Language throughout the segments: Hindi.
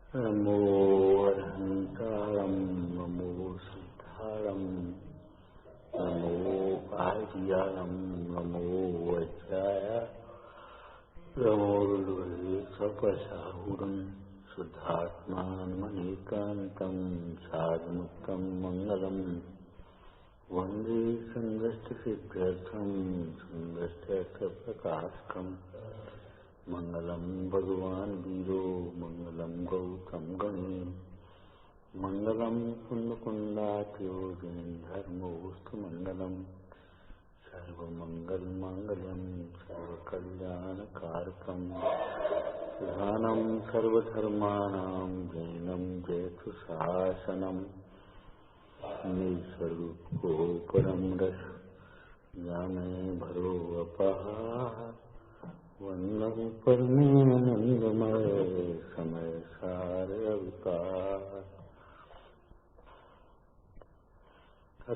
नमो अरहंतारं नमो सिद्धारं नमो आर्यारं नमो वज्राय नमो गुरुवे सपसाहुरं शुद्धात्मानमनेकान्तं साधुमुक्तं मङ्गलम् वन्दे सङ्गष्टसिद्ध्यर्थं सङ्गष्टप्रकाशकम् मंगलम भगवान वीरो मंगलम गौतम गणे मंगलम कुंडकुंडाख्यो धर्मोस्तु मंगलम सर्वमंगल मांगल्यम सर्वकल्याणकारकम प्रधानम सर्वधर्माणां जैनम जयतु शासनम निस्वरूपो परम रस ज्ञाने भरो अपार वंदन परमानंदमय समय सार अवतार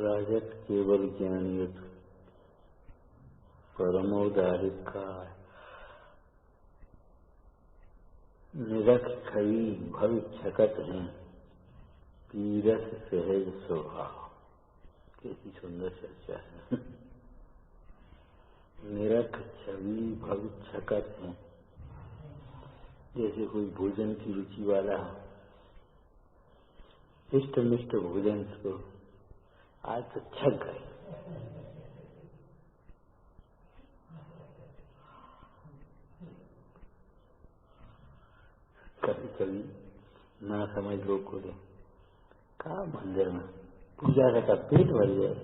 राजत केवल ज्ञानियत परमोदारित का निरख छवि भविष्यकत है पीरस सहज स्वभाव। कैसी सुंदर चर्चा है। निरख छवि भविष्यकत है। जैसे कोई भोजन की रुचि वाला हो, इष्ट मिष्ट भोजन को आज तो छक गए, कभी कभी ना समझ लोग को दे कहा मंदिर में पूजा का पेट भर जाए,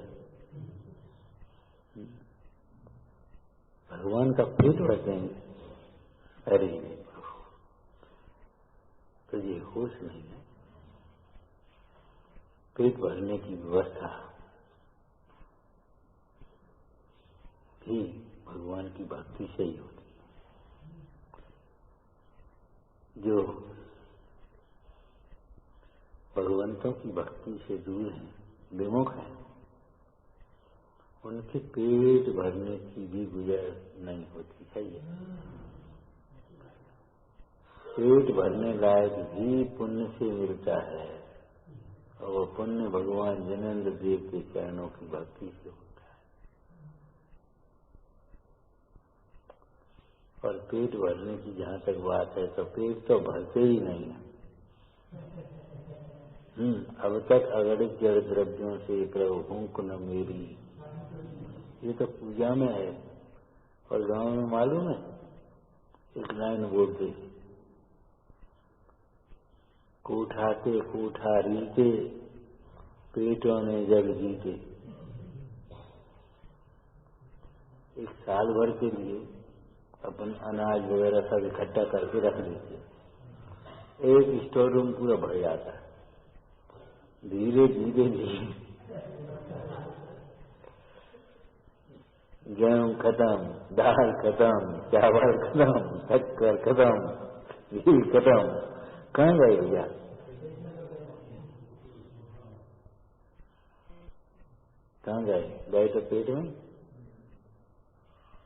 भगवान का पेट भर देंगे। अरे प्रभु तो ये होश नहीं है। पेट भरने की व्यवस्था भी भगवान की भक्ति से ही होती है। जो भगवंतों की भक्ति से दूर हैं, विमुख हैं, उनके पेट भरने की भी गुजर नहीं होती है। ये पेट भरने लायक भी पुण्य से मिलता है, और वो पुण्य भगवान जिनेन्द्र देव के चरणों की भक्ति से होता है। और पेट भरने की जहाँ तक बात है तो पेट तो भरते ही नहीं है। अब तक अगणित जड़ द्रव्यों से प्रभु भूख न मेरी, ये तो पूजा में है। और गांव में मालूम है एक लाइन बोलते, कोठाते कोठारी के पेटों ने जग जीते। एक साल भर के लिए अपन अनाज वगैरह सब इकट्ठा करके रख लेते, एक स्टोर रूम पूरा भर जाता है। धीरे धीरे धीरे गेहूं खत्म, दाल खत्म, चावल खत्म, शक्कर खत्म, घी खत्म, कहाँ गए भैया? कहाँ गए? गए तो पेट में,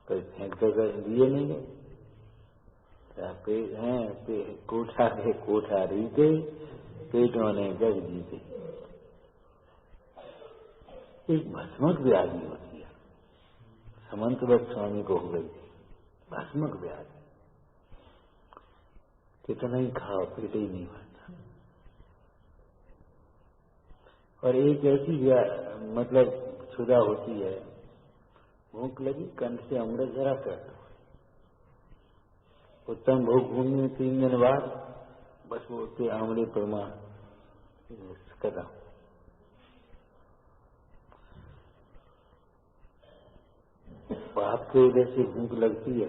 कोई फेंक तो कर दिए नहीं गए। पेट हैं कोठा के कोठारी के पेटों ने जग जीते। एक भस्मक व्याधि होती है, समंतवत स्वामी को हो गई थी भस्मक व्याधि। कितना ही खाओ पेट ही नहीं भरता। और एक ऐसी मतलब क्षुधा होती है, भूख लगी कंठ से अमृत जरा कर दो, उत्तम भूख भूमि 3 दिन बाद बस वो उसके अमृत परमा खत्म। पाप के वजह से भूख लगती है,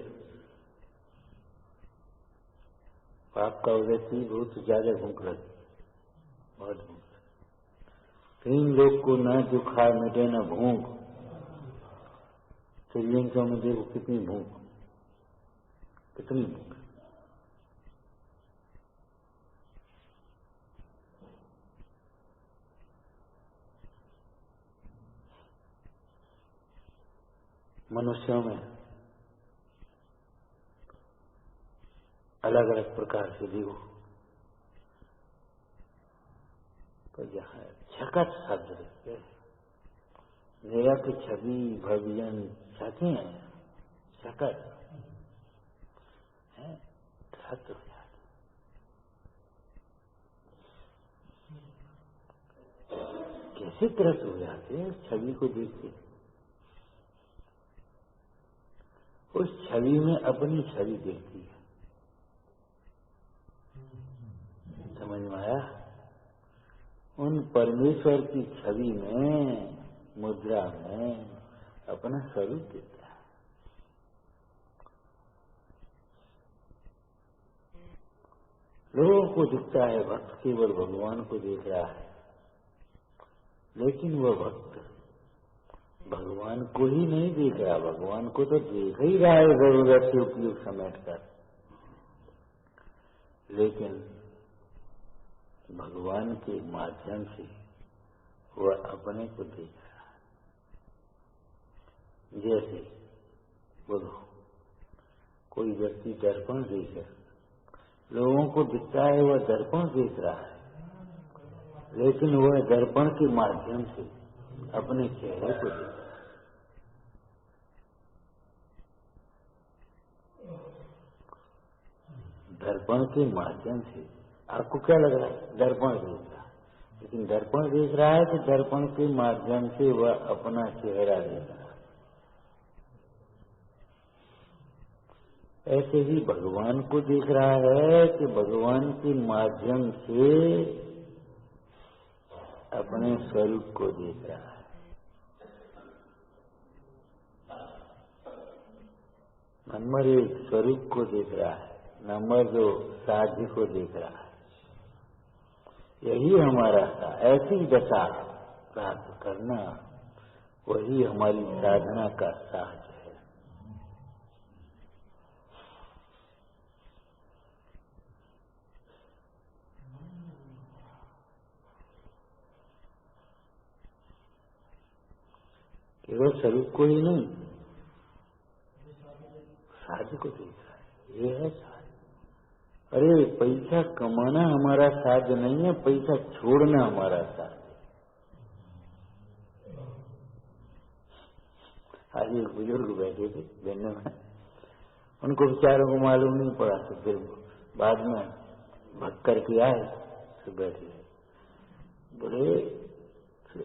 पाप का वजह से बहुत ज्यादा भूख लगती है, बहुत भूख। 3 लोग को न जो खाए मिटे न भूख। श्रीलंका में देखो कितनी भूख, कितनी भूख। मनुष्यों में अलग अलग प्रकार से देखो तो जहाँ छकत शब्द देखते मेरा की छवि भविजन छके हैं छकत है त्रस्त हो जाते। कैसे त्रस्त हो जाते हैं छवि को देखते, उस छवि में अपनी छवि देखती है। समझ में आया? उन परमेश्वर की छवि में मुद्रा में अपना स्वरूप देखता है। लोगों को दिखता है भक्त केवल भगवान को देख रहा है, लेकिन वह भक्त भगवान को ही नहीं देख रहा, भगवान को तो देख ही रहा है जरूरत से उपयोग समेट कर, लेकिन भगवान के माध्यम से वह अपने को देख रहा है। जैसे बोलो कोई व्यक्ति दर्पण देख रहा, लोगों को दिखता है वह दर्पण देख रहा है, लेकिन वह दर्पण के माध्यम से अपने चेहरे को देख रहा है। दर्पण के माध्यम से आपको क्या लग रहा है? दर्पण देख रहा है, लेकिन दर्पण देख रहा है कि दर्पण के माध्यम से वह अपना चेहरा देख रहा है। ऐसे ही भगवान को देख रहा है कि भगवान के माध्यम से अपने स्वरूप को देख रहा है। नंबर एक स्वरूप को देख रहा है, नंबर दो साध्य को देख रहा है। यही हमारा ऐसी दशा प्राप्त करना, वही हमारी साधना का साहस है। केवल स्वरूप को ही नहीं, साध्य को देख रहा है। ये है साध्य। अरे पैसा कमाना हमारा साध्य नहीं है, पैसा छोड़ना हमारा साध्य। आज एक बुजुर्ग बैठे थे बेन्ने में, उनको बेचारों को मालूम नहीं पड़ा, तो फिर बाद में भग करके आए तो बैठे बोले,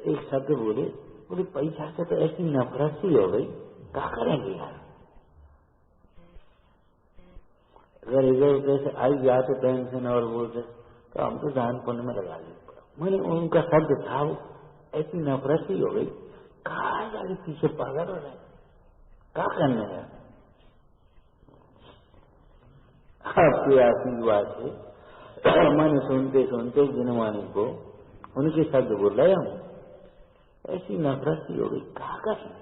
एक शब्द बोले पैसा से तो ऐसी नफरत सी हो गई, क्या करेंगे यार? अगर इधर उधर से आई जाते टेंशन और बोलते तो हम तो दान पुण्य में लगा लेते। मैंने उनका शब्द था, ऐसी नफरत ही हो गई, कहा जाए पीछे पागल हो रहे, क्या करने हैं? आपके आशीर्वाद से मैंने सुनते सुनते जिनवानी को उनके शब्द बोल रहे हम, ऐसी नफरत ही हो गई, क्या करें?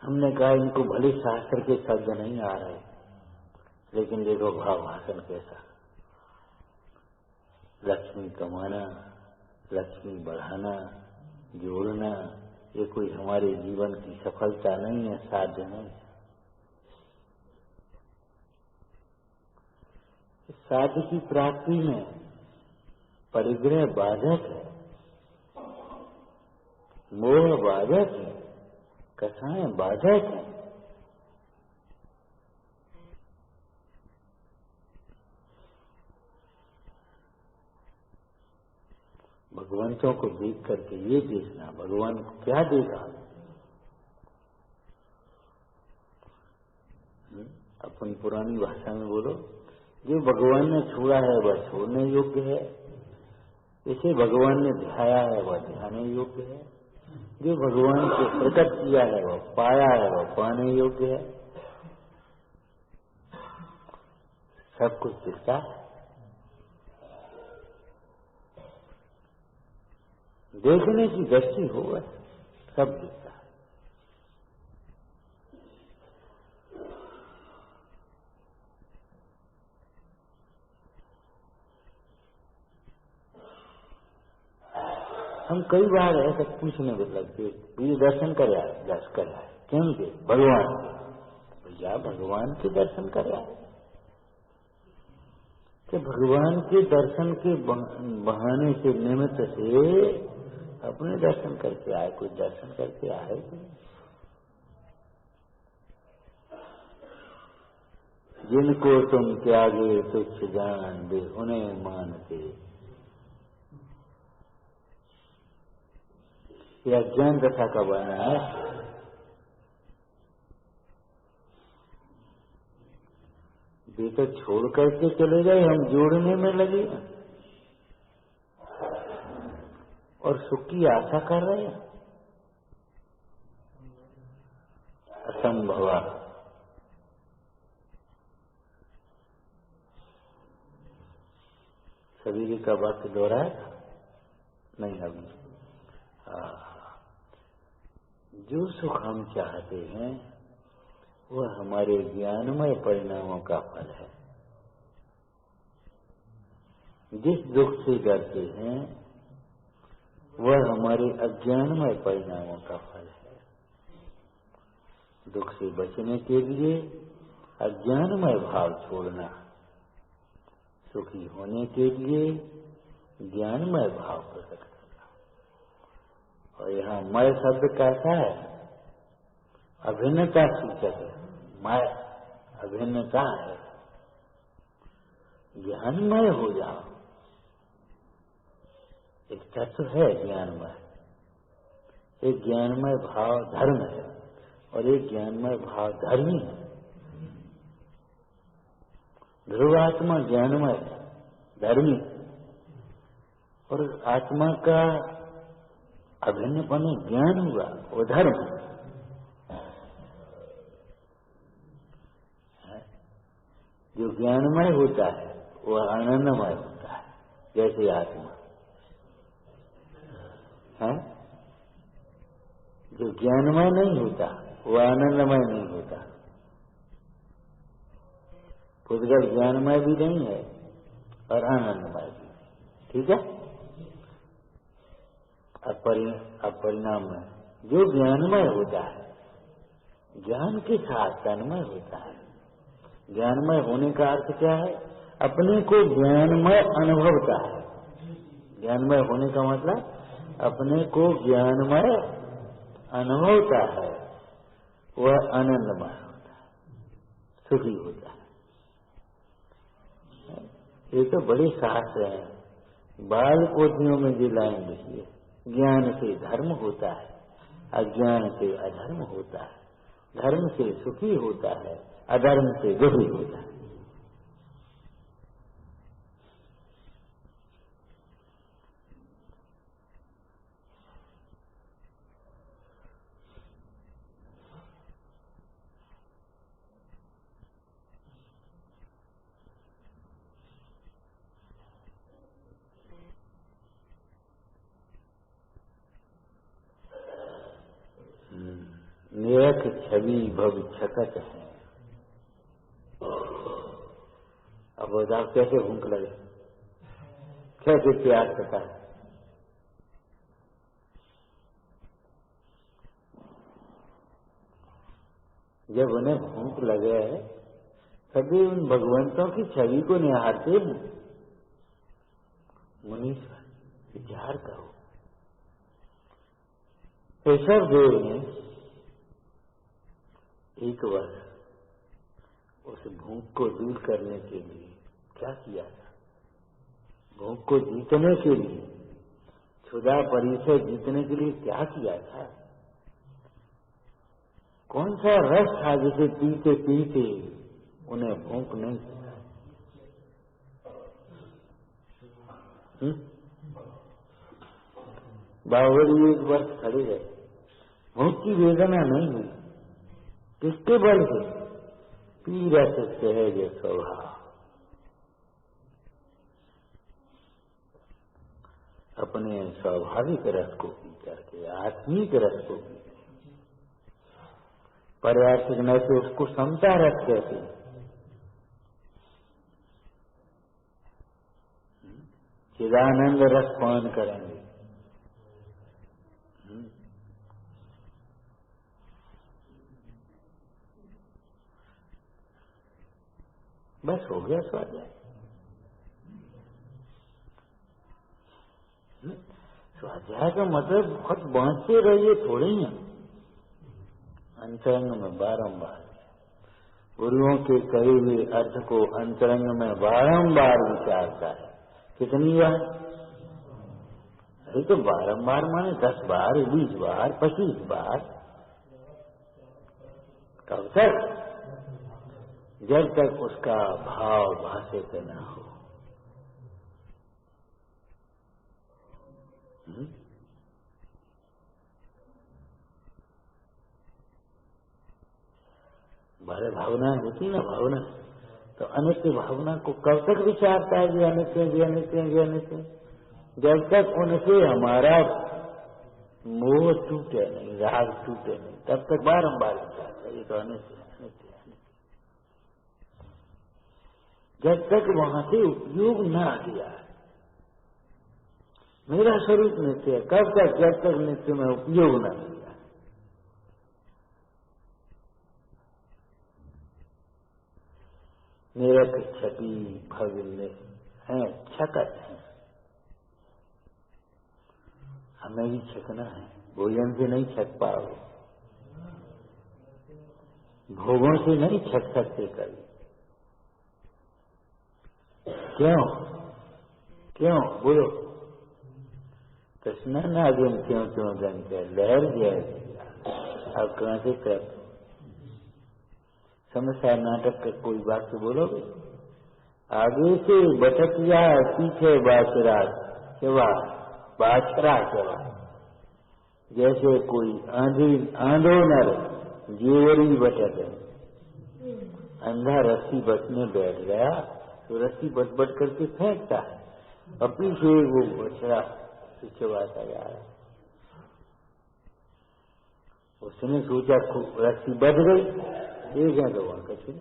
हमने कहा इनको भले शास्त्र के शब्द नहीं आ रहे, लेकिन देखो भाव भाषण कैसा। लक्ष्मी कमाना, लक्ष्मी बढ़ाना, जोड़ना, ये कोई हमारे जीवन की सफलता नहीं है, साध्य नहीं है। साध्य की प्राप्ति में परिग्रह बाधक है, मोह बाधक है, कथाएं बाधक है। भगवंतों को देख करके ये देखना, भगवान को क्या देगा। अपनी पुरानी भाषा में बोलो, जो भगवान ने छोड़ा है वह छोड़ने योग्य है, इसे भगवान ने ध्याया है वह ध्याने योग्य है, जो भगवान को प्रकट किया है वह पाया है वह पाने योग्य है। सब कुछ दिखता है, देखने की दृष्टि हो सब दिखता है। हम कई बार ऐसा पूछने लगते, ये दर्शन कर आए, दर्शन कर आए, क्यों के? भगवान के। भैया भगवान के दर्शन कर आए, कि भगवान के दर्शन के बहाने से, निमित्त से अपने दर्शन करके आए, कोई दर्शन करके आए। जिनको तुम त्यागे तुच्छ जान दे उन्हें मानते, यह ज्ञान दशा का वर्णन है। वे तो छोड़ करके चले गए, हम जोड़ने में लगे और सुख की आशा कर रहे हैं। असंभव। सभी का वाक्य दोहराया नहीं अभी। जो सुख हम चाहते हैं वह हमारे ज्ञानमय परिणामों का फल है। जिस दुख से डरते हैं वह हमारे अज्ञानमय परिणामों का फल है। दुख से बचने के लिए अज्ञानमय भाव छोड़ना, सुखी होने के लिए ज्ञानमय भाव प्रकट करना। और यहाँ मय शब्द कैसा है? अभिन्नता सूचक है। मय अभिन्नता है। ज्ञानमय हो जाओ। एक तत्व है ज्ञानमय, एक ज्ञानमय भाव धर्म है और एक ज्ञानमय भाव धर्मी है। ध्रुवात्मा ज्ञानमय धर्मी और आत्मा का अभिन्नपन ज्ञान हुआ वो धर्म है। जो ज्ञानमय होता है वह आनंदमय होता है, जैसे आत्मा है। जो ज्ञानमय नहीं होता वह आनंदमय नहीं होता। पुद्गल ज्ञानमय भी नहीं है और आनंदमय भी। ठीक है। अब परिणाम में जो ज्ञानमय होता है, ज्ञान के साथ तन्मय होता है। ज्ञानमय होने का अर्थ क्या है? अपने को ज्ञानमय अनुभवता है। ज्ञानमय होने का मतलब अपने को ज्ञानमय अनुभवता है, वह आनंदमय होता है, सुखी होता है। ये तो बड़े शास्त्र हैं। बाल पोथियों में जो लाइन लिखी है, ज्ञान से धर्म होता है, अज्ञान से अधर्म होता है, धर्म से सुखी होता है, अधर्म से दुखी होता है। निरख छवि भव छकत है। अब बताओ कैसे भूख लगे, कैसे प्यास करता है। जब उन्हें भूख लगे सभी उन भगवंतों की छवि को निहारते हैं। मुनीश्वर विचार करो, ऋषभ देव ने एक बार उस भूख को दूर करने के लिए क्या किया था? भूख को जीतने के लिए, क्षुधा परिचय जीतने के लिए क्या किया था? कौन सा रस था जिसे पीते पीते उन्हें भूख नहीं थी? बावरी एक वर्ष खड़े रहे, भूख की वेदना नहीं हुई। किसके बल से? पीरस सहज स्वभाव। अपने स्वाभाविक रस को पी करके, आत्मिक रस को पी, पर्यासिक न से उसको समता रस कहते हैं। चिदानंद रस पान करेंगे। बस हो गया स्वाध्याय। स्वाध्याय का मतलब बहुत बांटते रहिए थोड़े ही, अंतरंग में बारंबार गुरुओं के कहे हुए अर्थ को अंतरंग में बारंबार विचारता है। कितनी बार? अरे तो बारंबार माने 10 बार, 20 बार, 25 बार। कब तक? जब तक उसका भाव भाषे पे न हो। हमारे भावना होती ना, भावना तो अनित्य भावना को कब तक विचारता है? अनित्य भी अनित्य भी अनित्य, जब तक उनसे हमारा मोह टूटे नहीं, राग टूटे नहीं, तब तक बारंबार विचारता है ये तो अनित्य अनित्य अनित्य, जब तक वहां से उपयोग न किया। मेरा स्वरूप नित्य है, कब तक? जब तक नित्य में उपयोग न किया। मेरा छपी भविल्य है, छकत है, हमें भी छकना है। भोजन से नहीं छक पाओगे, भोगों से नहीं छक सकते कभी। क्यों? क्यों बोलो? कृष्ण नागिन क्यों क्यों गंते लहर जैसी, अब कहां से कर समस्या? नाटक का कोई बात तो बोलोगे? आगे से बटक जाए, पीछे बाछरा चवा, बाछरा चवा, जैसे कोई आंधो नर जेवरी बटक। अंधा रस्सी बट में बैठ गया तो रस्सी बट बट करके फेंकता है, और पीछे वो बछड़ा चबाता जा रहा है। उसने सोचा रस्सी बच गई, देखें तो वहां कछु नहीं।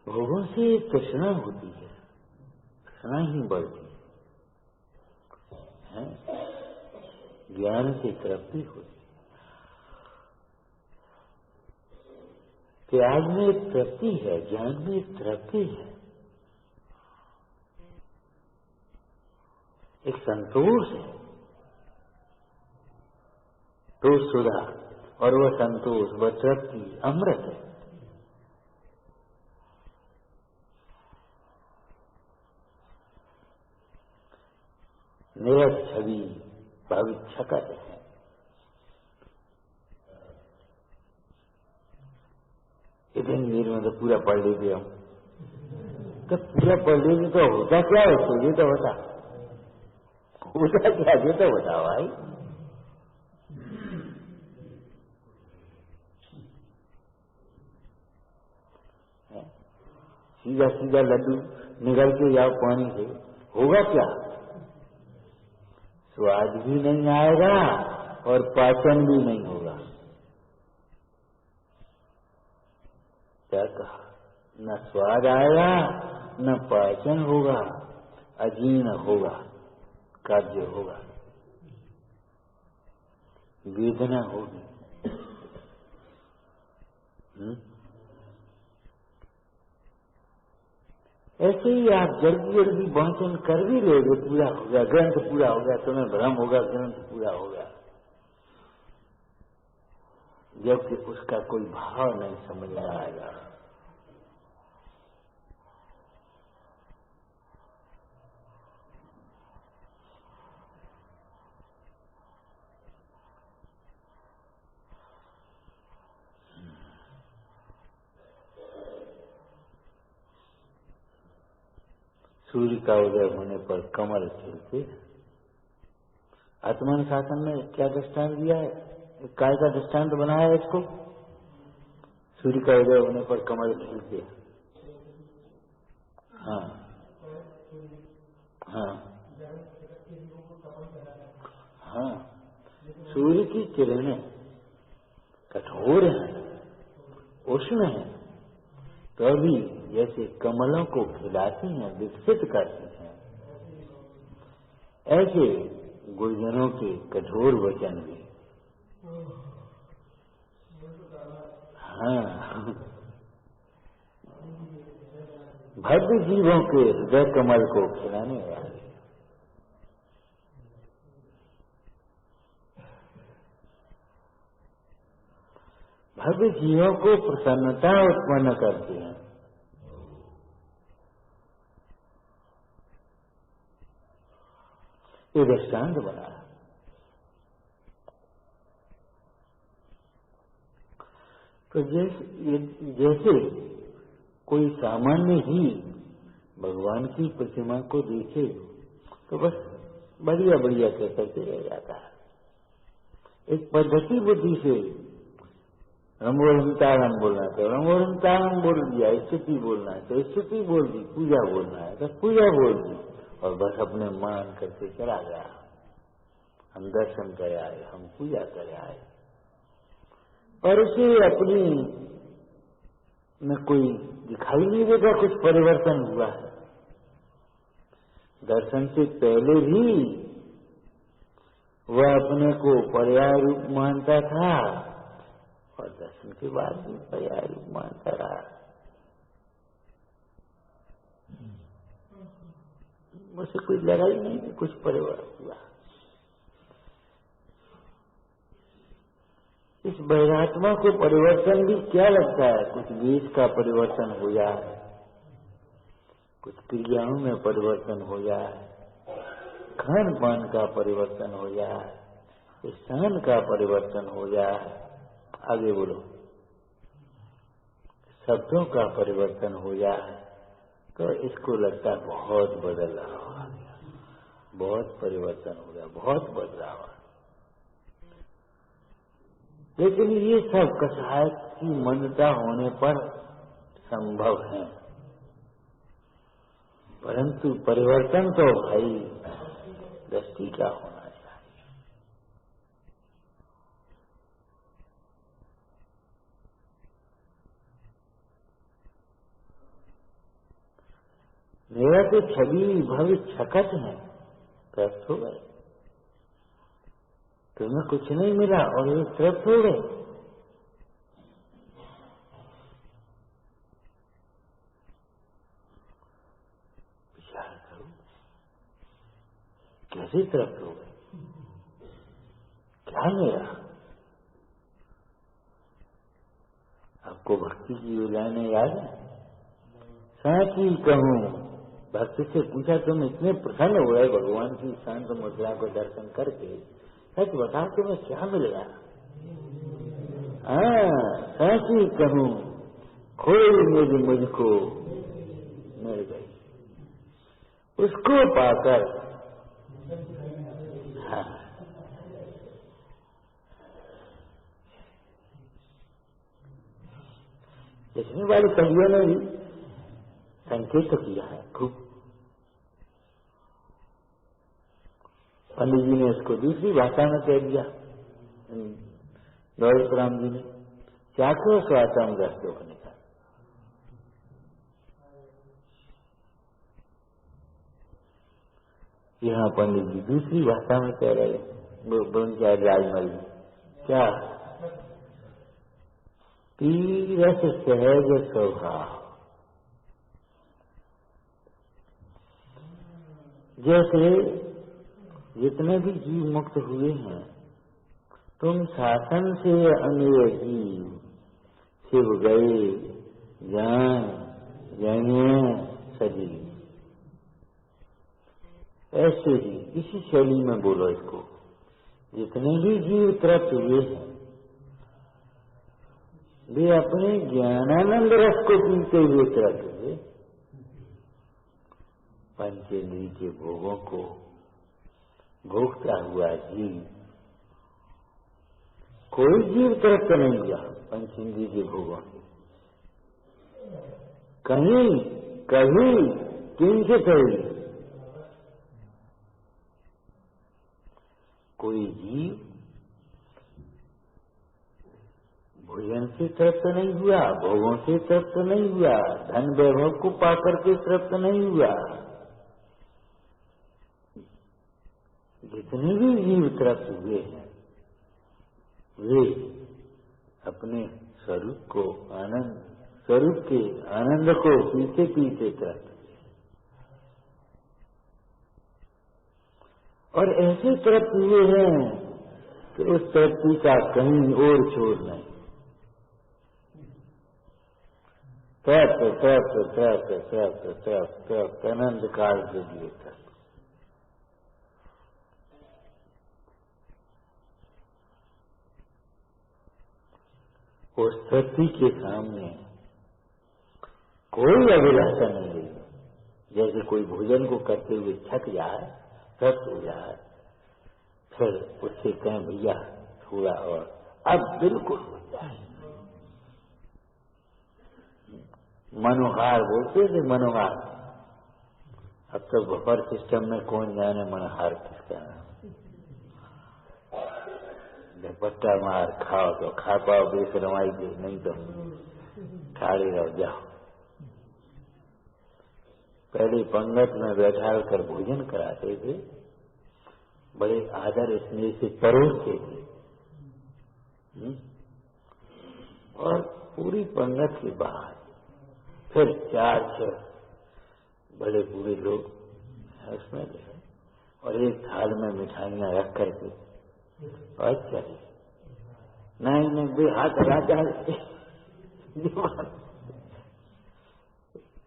भोगों से तृष्णा होती है, तृष्णा ही बढ़ती है, ज्ञान से तृप्ति होती है। त्याग में एक तृप्ति है, ज्ञान में एक तृप्ति है, एक संतोष है। तो सुधा और वह संतोष, वह तृप्ति अमृत है। निरस छवि भविष्य छकत है। इतनी देर में तो पूरा पढ़ लीजिए हम, तो पूरा पढ़ लीजिए तो होता क्या है? तो ये तो बता, होता क्या ये तो बताओ भाई। सीधा सीधा लड्डू निगल के जाओ पानी से, होगा क्या? स्वाद भी नहीं आएगा और पाचन भी नहीं होगा। क्या कहा? न स्वाद आएगा न पाचन होगा, अजीर्ण होगा, कार्य होगा, वेदना होगी। ऐसे ही आप जल्दी जल्दी वाचन कर भी लोगे, पूरा हो गया, ग्रंथ पूरा हो गया, तुम्हें भ्रम होगा ग्रंथ पूरा हो गया, जबकि उसका कोई भाव नहीं समझ में आएगा। सूर्य का उदय होने पर कमल खिलते। आत्मानुशासन में क्या दृष्टांत दिया है? काय का दृष्टांत बनाया है इसको? सूर्य का उदय होने पर कमल खिलते। हाँ हाँ हाँ, सूर्य की किरणें कठोर हैं, उष्ण हैं, तो अभी जैसे कमलों को खिलाती हैं, विकसित करती हैं, ऐसे गुरुजनों के कठोर वचन भी। हाँ, भव्य जीवों के हृदय कमल को खिलाने वाले, भव्य जीवों को प्रसन्नता उत्पन्न करते हैं। ये दृष्टांत बना। तो जैसे कोई सामान्य ही भगवान की प्रतिमा को देखे तो बस बढ़िया बढ़िया कह करके रह जाता है। एक पद्धति बुद्धि से रमोरमतारम बोलना है तो रमोरमतारम बोल दिया, स्तुति बोलना है तो स्तुति बोल दी, पूजा बोलना है तो पूजा बोल दी, और बस अपने मान करके चला गया। हम दर्शन कर आए, हम पूजा कर आए, और उसे अपनी में कोई दिखाई नहीं देगा कुछ परिवर्तन हुआ है। दर्शन से पहले भी वह अपने को पर्याय रूप मानता था और दर्शन के बाद भी पर्याय रूप मानता रहा। मुझसे कोई लड़ाई नहीं कि कुछ परिवर्तन हुआ। इस बैरात्मा को परिवर्तन भी क्या लगता है? कुछ वेश का परिवर्तन हो जाए, कुछ क्रियाओं में परिवर्तन हो जाए, खान पान का परिवर्तन हो जाए, स्थान का परिवर्तन हो जाए, आगे बोलो, शब्दों का परिवर्तन हो जाए, तो इसको लगता है बहुत बदलाव आ गया, बहुत परिवर्तन हो गया, बहुत बदलाव। लेकिन ये सब कसाय की मंदता होने पर संभव है, परंतु परिवर्तन तो भाई दृष्टि का होना चाहिए। मेरा तो छवि भविष्य छकट है, तृप्त हो गए। तुम्हें कुछ नहीं मिला और ये तृप्त हो गए। विचार करो, कैसे तृप्त हो गए? क्या मेरा? आपको भक्ति की लाइनें याद है? साची कहूं, भक्त से पूछा तुम इतने प्रसन्न हो गए भगवान की शांत मुद्रा को दर्शन करके, सच बता तुम्हें क्या मिलेगा? साची कहूं खोई मुझको मिल गई, उसको पाकर लिखने वाले कवियों ने भी संकेत किया है खूब। पंडित जी ने इसको दूसरी भाषा में कह दिया, दौलत राम जी ने, चाखो स्वातम रस्तो होने का। यहाँ पंडित जी दूसरी भाषा में कह रहे हैं, राजमल जी क्या, पीरस सहज स्वभाव, जैसे जितने भी जीव मुक्त हुए हैं, तुम शासन से अन्य जीव शिव गए जान जानिए सजी, ऐसे ही इसी शैली में बोलो इसको। जितने भी जीव तृप्त हुए हैं वे अपने ज्ञानानंद रस को पीते हुए तृप्त हुए। पंचेंद्रिय के भोगों को भोगता हुआ जीव, कोई जीव तृप्त नहीं हुआ पंचेंद्रिय के भोगों से, कहीं कभी किंचित ही कोई जीव भोजन से तृप्त नहीं हुआ, भोगों से तृप्त नहीं हुआ, धन वैभव को पाकर के तृप्त नहीं हुआ। जितने भी जीव तृप्त हुए हैं वे अपने स्वरूप को आनंद स्वरूप के आनंद को पीते पीते तृप्त, और ऐसे तृप्त हुए हैं कि उस तृप्ति का कहीं और छोर नहीं। तृप्त तृप्त तृप्त तृप्त तृप्त तृप्त अनंत काल के लिए तृप्त। उस तृप्ति के सामने कोई अभिलाषा नहीं रही। जैसे कोई भोजन को करते हुए थक जाए, तृप्त हो जाए, फिर उससे कहें भैया थोड़ा और, अब बिल्कुल हो जाए। मनोहार बोलते थे, मनोहार। अब तो बफर सिस्टम में कौन जाने मनोहार किसका नाम। झपट्टा मार खाओ तो खा पाओ, बेशरमाई दे, नहीं तो खाली रह जाओ। पहले पंगत में बैठा कर भोजन कराते थे, बड़े आदर स्नेह से परोसते थे, और पूरी पंगत के बाद फिर 4-6 बड़े बूढ़े लोग उसमें गए और एक थाल में मिठाइयां रख करके और चले। नहीं बे हाथ राजा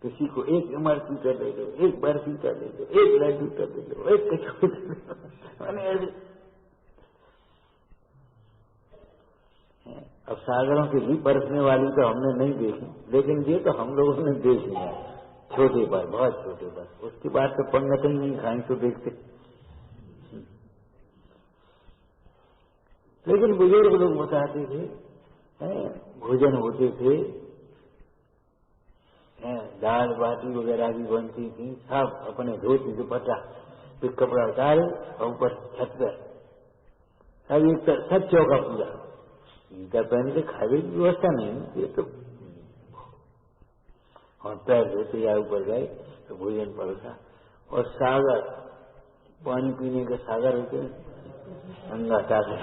किसी को एक इमरती कर दे दो, एक बर्फी कर दे दो, एक लड्डू कर दे दो, एक कचौड़ी कर दो। मैंने ऐसे अब सागरों की भी बरसने वाली तो हमने नहीं देखी, लेकिन ये तो हम लोगों ने देख लिया छोटे पर, बहुत छोटे पर। उसके बाद तो पंगत ही नहीं खाई तो देखते। लेकिन बुजुर्ग लोग बताते थे, भोजन होते थे, दाल बाटी वगैरह भी बनती थी, सब अपने धोती दुपट्टा फिर कपड़ा उतारे और ऊपर छत पर सब एक सब चौका पूरा इनका पहन के खाने की व्यवस्था नहीं। ये तो और पैर धोते या ऊपर गए तो भोजन पड़ता। और सागर, पानी पीने के सागर होते गंगा टाके,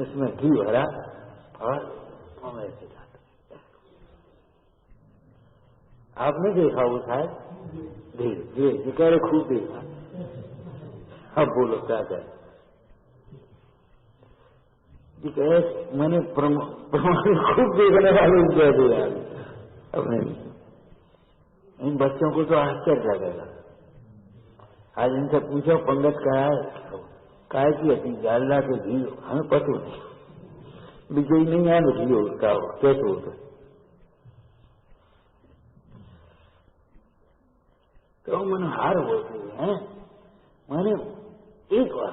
उसमें घी भरा और हम ऐसे खाते। आपने देखा वो शायद? धीरे धीरे कह रहे खूब देखा। अब बोलो क्या करें? मैंने प्रमाण खूब देखने वाले कह दिया अपने। इन बच्चों को तो आश्चर्य लगेगा। आज इनसे पूछो पंगत का है, काय की हती डालना के घी, हमें पता नहीं, विजयी नहीं है घी उसका कैसे होता। तो मनोहार होते हैं। मैंने एक बार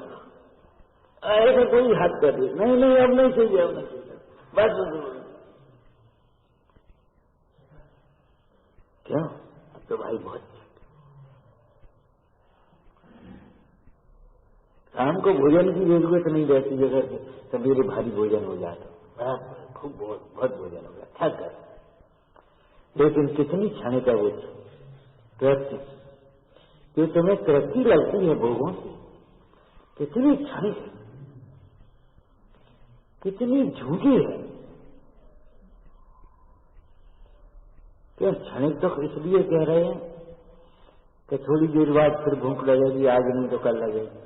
ऐसा कोई हाथ कर दी, नहीं अब नहीं चाहिए, अब नहीं चाहिए, बस क्यों? अब तो भाई बहुत शाम को भोजन की जरूरत नहीं रहती, जगह सवेरे भारी भोजन हो जाता, खूब बहुत भोजन हो गया, थक गए। लेकिन कितनी क्षणिक है वो तृप्ति, जो तुम्हें तृप्ति लगती है भोगों से, कितनी क्षणिक है, कितनी झूठी है। क्या क्षणिक तो इसलिए कह रहे हैं कि थोड़ी देर बाद फिर भूख लगेगी, आज नहीं तो कल लगेगी।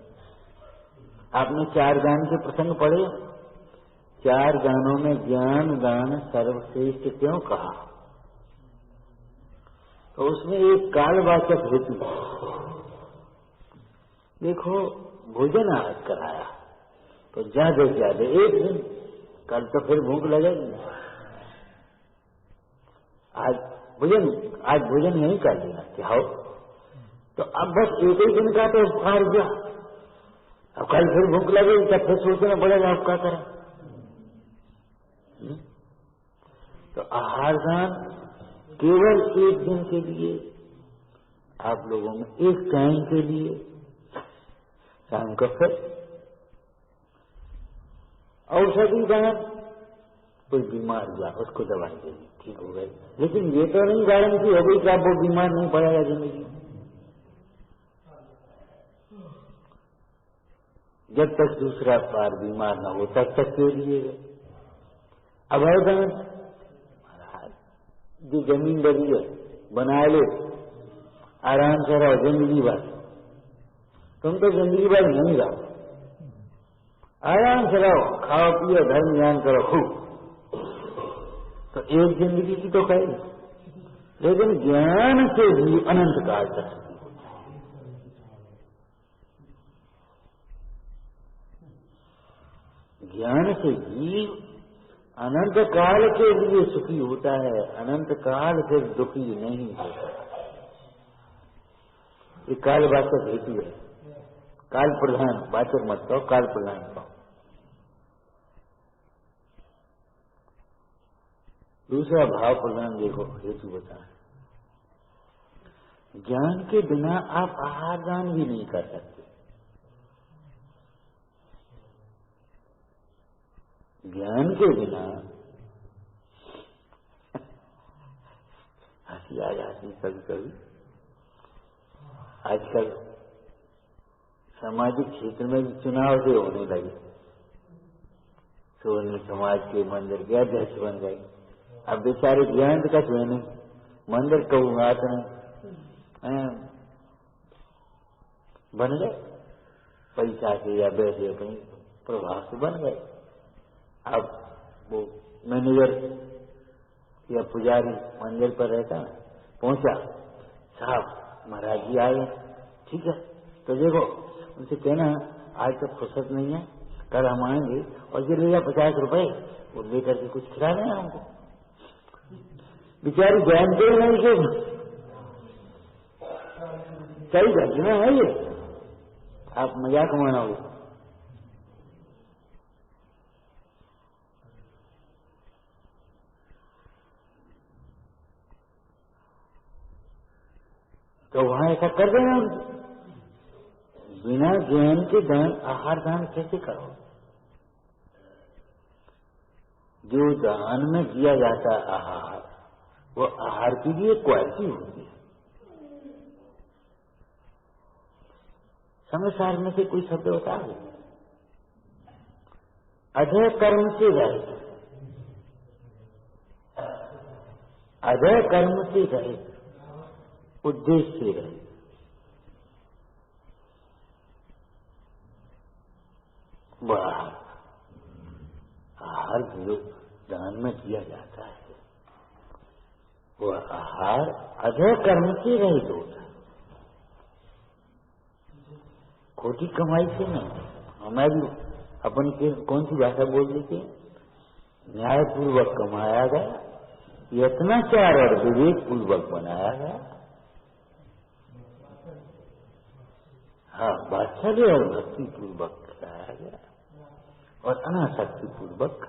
आपने 4 गान के प्रसंग पढ़े, 4 गानों में ज्ञान गान सर्वश्रेष्ठ क्यों कहा? तो उसमें एक कालवाचक हेतु। देखो भोजन आज कराया तो ज्यादा से ज्यादा एक दिन, कल तो फिर भूख लगेगी। आज भोजन नहीं कर लेना चाहो तो अब बस एक ही दिन का तो उपहार दिया, अब कल फिर भूख लगेगी तब फिर सोचना पड़ेगा आप क्या करें। तो आहार दान केवल एक दिन के लिए, आप लोगों में एक टाइम के लिए, शाम को फिर औषधि दान, कोई बीमार हुआ उसको दवाई देगी, ठीक हो गई। लेकिन ये तो नहीं गारंटी हो गई कि आप वो बीमार नहीं पड़ेगा जिंदगी में। जब तक दूसरा बार बीमार ना हो तब तक के लिए अभय दान, जो जमीन दरी है बना ले, आराम से रहो जिंदगी भर। तुम तो जिंदगी भर नहीं रहो, आराम से रहो, खाओ पियो, धर्म ज्ञान करो खूब, तो एक जिंदगी की तो कही। लेकिन ज्ञान से भी अनंत काल तक सुखी होता है। ज्ञान से जीव अनंत काल के लिए सुखी होता है, अनंत काल फिर दुखी नहीं होता। ये काल वाचक हेतु है, काल प्रधान वाचक मत कहो, काल प्रधान कहो। दूसरा भाव प्रधान देखो, हेतु बता। ज्ञान के बिना आप आहार दान भी नहीं कर सकते। ज्ञान के बिना हंसी आ जाती कभी कभी। आजकल सामाजिक क्षेत्र में भी चुनाव से होने लगे, सोनी समाज के मंदिर के अध्यक्ष बन गए। अब बेचारे ज्ञान का चुने नहीं, मंदिर कहूंगा तो नहीं बन गए, पैसा से या वैसे कहीं प्रभाव से बन गए। अब वो मैनेजर या पुजारी मंदिर पर रहता है, पहुंचा, साहब महाराज जी आए, ठीक है तो देखो उनसे कहना आज तक फुर्सत नहीं है, कल हम आएंगे और ये ले जा 50 रुपए, वो लेकर के कुछ खिला देना हमको। बेचारी जानते ही नहीं कि सही घटना है ये, आप मजाक मनाओगे। तो वहां ऐसा कर देना। बिना ज्ञान के दान, आहार दान कैसे करो? जो दान में दिया जाता है आहार, वो आहार की भी एक क्वालिटी होती है। समझदार में से कोई शब्द बता दे। अधय कर्म से रहे, अधय कर्म से रहे, उद्देश्य से रहे। वह आहार जो दान में दिया जाता है, वह आहार अधय कर्म से रहित होता है, खोटी कमाई से नहीं। हमारी अपन के कौन सी भाषा बोल देते, न्यायपूर्वक कमाया गया, यत्नाचार और विवेक पूर्वक बनाया गया। हाँ, वात्सल्य और भक्ति पूर्वक कराया गया और अनासक्ति पूर्वक।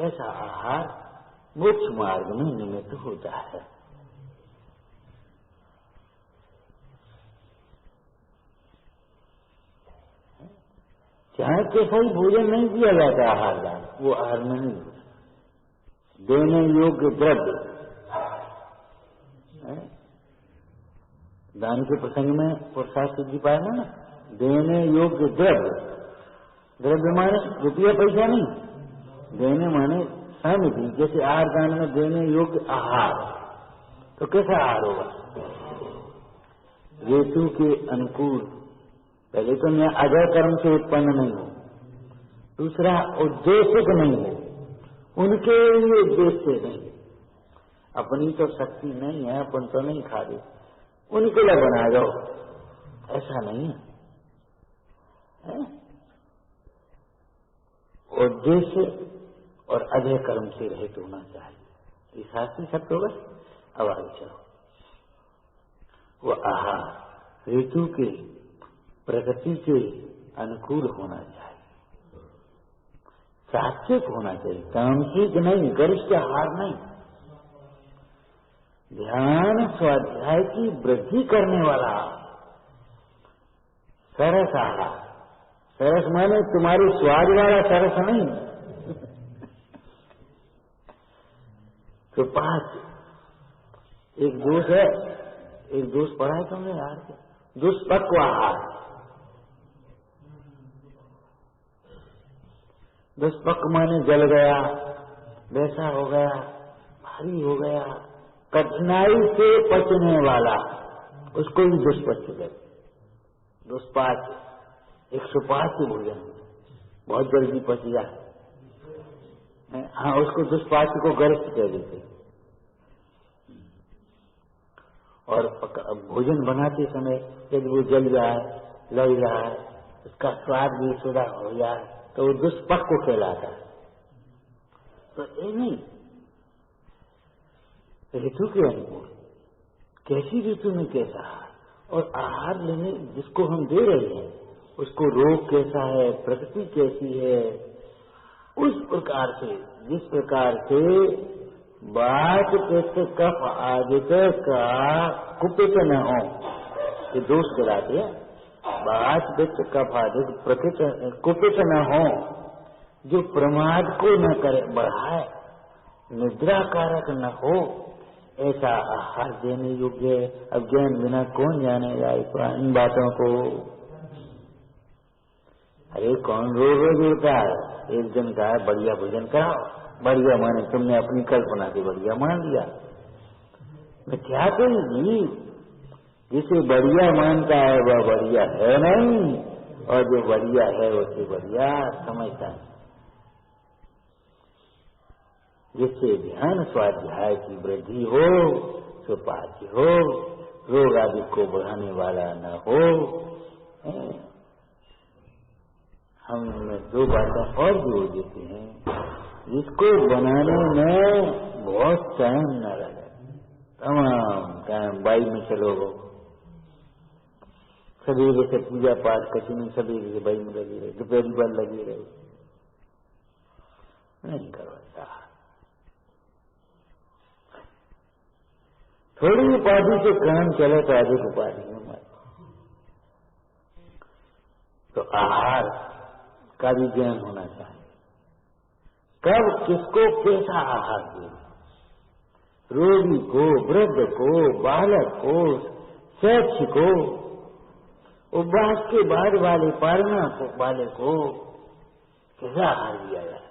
ऐसा आहार मोक्ष मार्ग में निमित्त होता है। चाहे कैसा ही भोजन नहीं दिया जाता आहार दान, वो आहार में नहीं होता। देने योग्य द्रव्य, दान के प्रसंग में पुरुषार्थ सिद्धि पाएगा ना, देने योग्य द्रव्य, द्रव्य माने रुपया पैसा नहीं, देने माने सामग्री। जैसे आहार दान में देने योग्य आहार, तो कैसा आहार होगा? ऋतु के अनुकूल, पहले तो मैं अजय कर्म से उत्पन्न नहीं हूं, दूसरा उद्देश्य नहीं है, उनके लिए उद्देश्य नहीं। अपनी तो शक्ति नहीं है, अपन तो नहीं खा रहे, उनके लिए बना दो, ऐसा नहीं है। उद्देश्य और अजय कर्म से रहित होना चाहिए। ये शास्त्री शब्द होगा। अब आगे चलो, वो आहार ऋतु के, प्रकृति के अनुकूल होना चाहिए, सात्विक होना चाहिए, तामसिक नहीं, गरिष्ठ आहार नहीं। ध्यान स्वाध्याय की वृद्धि करने वाला सरस आहार। सरस माने तुम्हारे स्वाद वाला सरस नहीं। तो पांच एक दोष है, एक दोष पढ़ा है तुमने यार, दुष्पक्व आहार। दुष्पक्व माने जल गया, वैसा हो गया, भारी हो गया, कठिनाई से पचने वाला, उसको भी दुष्पच गए। दुष्पाच 105 भोजन बहुत जल्दी पच जाए। हाँ, उसको दुष्पाच को गर्भ कह देते। और भोजन बनाते समय यदि वो जल जाए, लग जाए, उसका स्वाद भी सुधा हो जाए तो वो दुष्पक्व कहलाता है। तो ये नहीं, ऋतु के अनुकूल, कैसी ऋतु में कैसा, और आहार लेने जिसको हम दे रहे हैं उसको रोग कैसा है, प्रकृति कैसी है, उस प्रकार से, जिस प्रकार से वात पित्त कफ आदित्य का कुपित न हो, ये दोष गिराते हैं। वात पित्त कफ आदित्य प्रकृति कुपित न हो, जो प्रमाद को न करे, बढ़ाए, निद्रा कारक न हो, ऐसा आहार देने योग्य है। अब ज्ञान बिना कौन जानेगा इन बातों को? अरे कौन रोज होता है? एक दिन कहा बढ़िया भोजन कराओ, बढ़िया माने तुमने अपनी कल्पना से बढ़िया मान लिया। मैं क्या करूंगी? जिसे बढ़िया मानता है वह बढ़िया है नहीं, और जो बढ़िया है उसे बढ़िया समझता है। जिससे ध्यान स्वाध्याय की वृद्धि हो, सुपाच्य हो, रोग आदि को बढ़ाने वाला न हो। हम दो बातें और जोड़ देते हैं, जिसको बनाने में बहुत टाइम न लगे, तमाम टाइम बाई में चलो, सवेरे से पूजा पाठ कहीं नहीं, सवेरे से बाई में लगी रहे, दोपहरी बार लगी रहे, नहीं करवाता। थोड़ी उपाधि से काम चले तो अधिक उपाधि में मत। तो आहार का भी ज्ञान होना चाहिए। कब किसको कैसा आहार दे, रोगी को, वृद्ध को, बालक को, शैक्षिक को, उपवास के बाद वाले पालना वाले को कैसा आहार दिया जाए,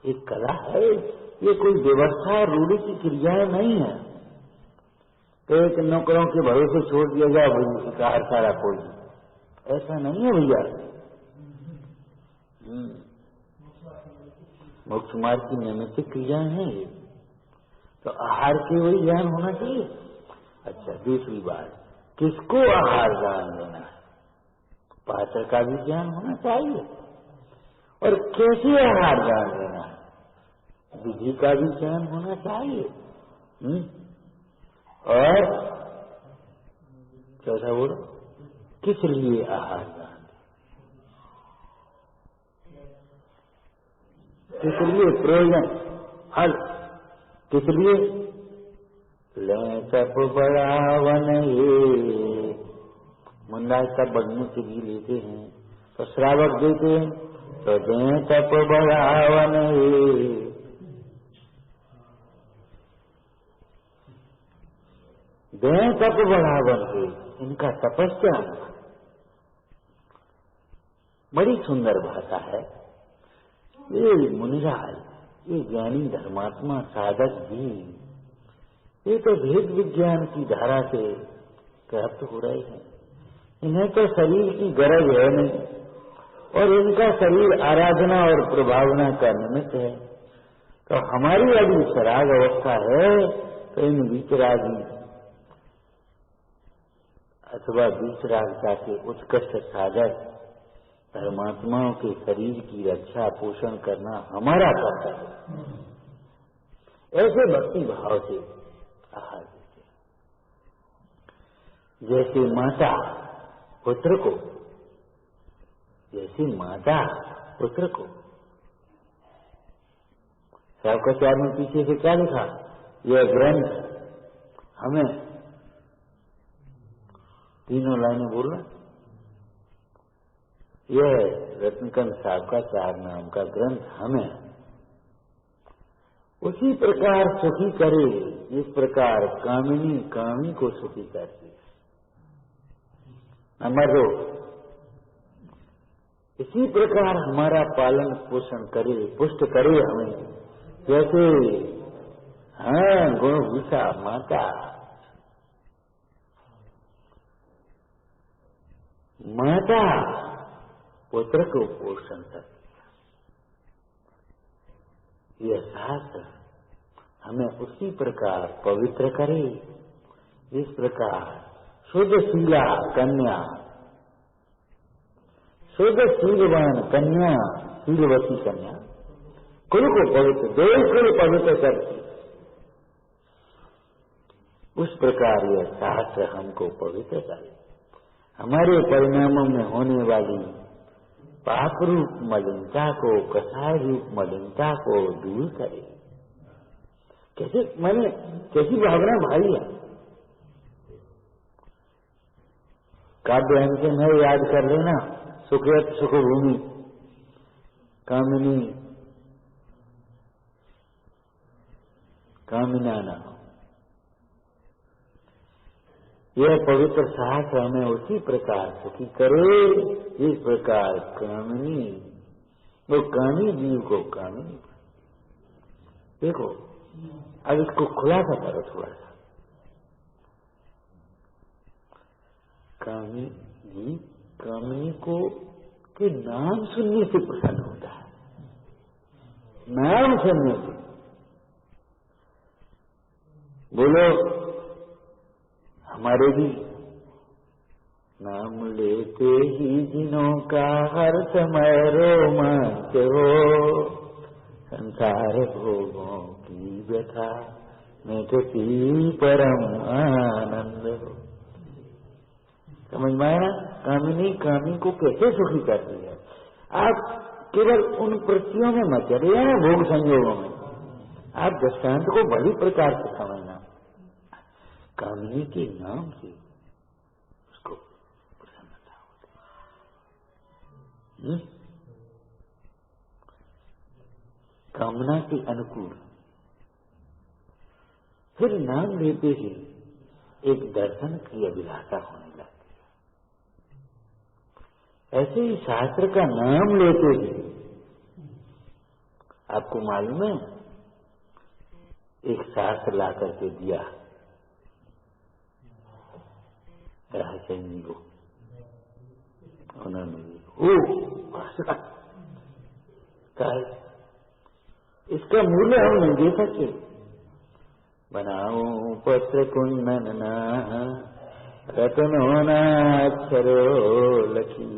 एक कला है। ये कोई व्यवस्था रूढ़ी की क्रिया नहीं है। तो एक नौकरों के भरोसे छोड़ दिया जाए वही आहार सारा कोई, ऐसा नहीं है भैया। मोक्ष मार्ग की नैमित्तिक क्रियाएं हैं ये। तो आहार के वही ज्ञान होना चाहिए। अच्छा, दूसरी बात, किसको आहार दान देना है, पात्र का भी ज्ञान होना चाहिए। और कैसे आहार दान देना है, विधि का भी ज्ञान होना चाहिए। और चौथा बोलो, किस लिए आहार दान, किस लिए प्रयोजन, फल किस लिए? ले तप बढ़ावन ये मुंडा सब बढ़ने के लिए लेते हैं, तो श्रावक देते हैं, तो दे तप बढ़ावन ये। दे तप बढ़ावन ये, इनका तपस्या बड़ी सुंदर भाषा है। ये मुनिराज, ये ज्ञानी धर्मात्मा साधक भी, ये तो भेद विज्ञान की धारा से प्राप्त हो रहे हैं। इन्हें तो शरीर की गरज है नहीं, और इनका शरीर आराधना और प्रभावना का निमित्त है। तो हमारी अभी सराग अवस्था है, तो इन विचरागी अथवा विचरागता के उत्कृष्ट साधक धर्मात्माओं के शरीर की रक्षा पोषण करना हमारा कर्तव्य है। ऐसे भक्ति भाव से आहार देते, जैसे माता पुत्र को, जैसे माता पुत्र को। सबका चार में पीछे से क्या लिखा? यह ग्रंथ हमें, तीनों लाइनें बोलना, यह रत्नकंद साहब का चार नाम का ग्रंथ हमें उसी प्रकार सुखी करे जिस प्रकार कामिनी कामी को सुखी करती है। नंबर 2, इसी प्रकार हमारा पालन पोषण करे, पुष्ट करे हमें, जैसे हाँ, गुणभूषा माता। माता पुत्र को पोषण करती है। यह शास्त्र हमें उसी प्रकार पवित्र करे, इस प्रकार शुद्ध शीला कन्या, शुद्ध शीलवान कन्या, शीलवती कन्या कुल को पवित्र, देश को पवित्र करती, उस प्रकार यह शास्त्र हमको पवित्र करे, हमारे परिणामों में होने वाली पाप रूप मलिनता को, कसाय रूप मलिनता को दूर करे। कैसे मैंने कैसी भावना भाई है। काव्य अंश में याद कर लेना, सुखयत सुखभूमि कामिनी कामिनाना। यह पवित्र शास्त्र हमें उसी प्रकार सुखी करे, इस प्रकार कामिनी, वो कामी जीव को कामिनी। देखो अब इसको खुलासा करो थोड़ा सा। कामी जीव कामिनी को के नाम सुनने से प्रसन्न होता है, नाम सुनने से। बोलो हमारे भी नाम लेते ही जिनों का हर समय रोमांच हो, संसार भोगों की व्यथा मिटती परम आनंद हो। समझ में आया? कामिनी कामी को कैसे सुखी करती है। आप केवल उन प्रतियों में मत चले ना, भोग संयोगों में। आप दृष्टांत को बड़ी प्रकार से समझना। कामिनी के नाम से उसको प्रसन्नता होती, कामना के अनुकूल। फिर नाम लेते ही एक दर्शन की अभिलाषा होने लगती है। ऐसे ही शास्त्र का नाम लेते ही आपको मालूम है, एक शास्त्र ला करके दिया राजन जी को, उन्होंने इसका मूल्य हम नहीं दे सकते। बनाओ पत्र कुंदन रतनो नाक्षरो लखी,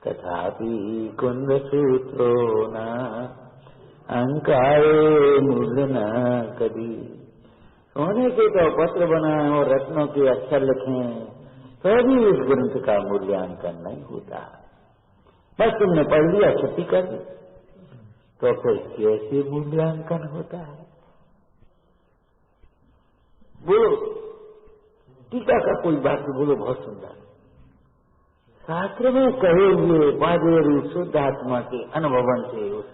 तथापि कुंद सूत्रो न अंकाए मूल्य न कभी। सोने के तो पत्र बनाए और रत्नों के अक्षर लिखें तो भी इस ग्रंथ का मूल्यांकन नहीं होता। बस तुमने पढ़ लिया, छुट्टी कर दी, तो फिर कैसे मूल्यांकन होता है। बोलो टीका का कोई बात बोलो, बहुत सुंदर। शास्त्र में कहे हुए बाजे रूप शुद्ध आत्मा के अनुभवन से उस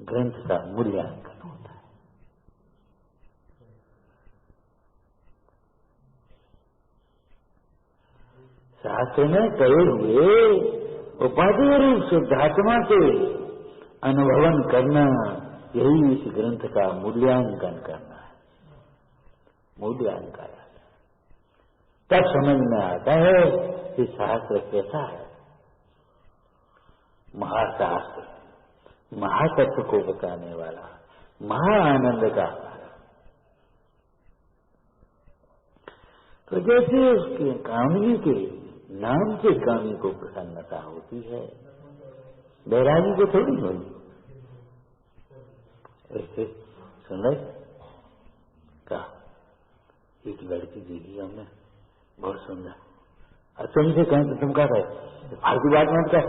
ग्रंथ का मूल्यांकन होता है। शास्त्र में कहे हुए उपाधि रूप शुद्धात्मा के अनुभवन करना, यही इस ग्रंथ का मूल्यांकन करना है। मूल्यांकन तब समझ में आता है कि शास्त्र कैसा है। महाशास्त्र, महातत्व को बताने वाला, महाआनंद का। तो जैसे उसके कामिनी के नाम से कामी को प्रसन्नता होती है, बैरागी को थोड़ी होगी। ऐसे सुन का एक लड़की देखी हमने, बहुत सुंदर। और तुमसे कहें तो तुम क्या कहे, फालतू बात मत कर।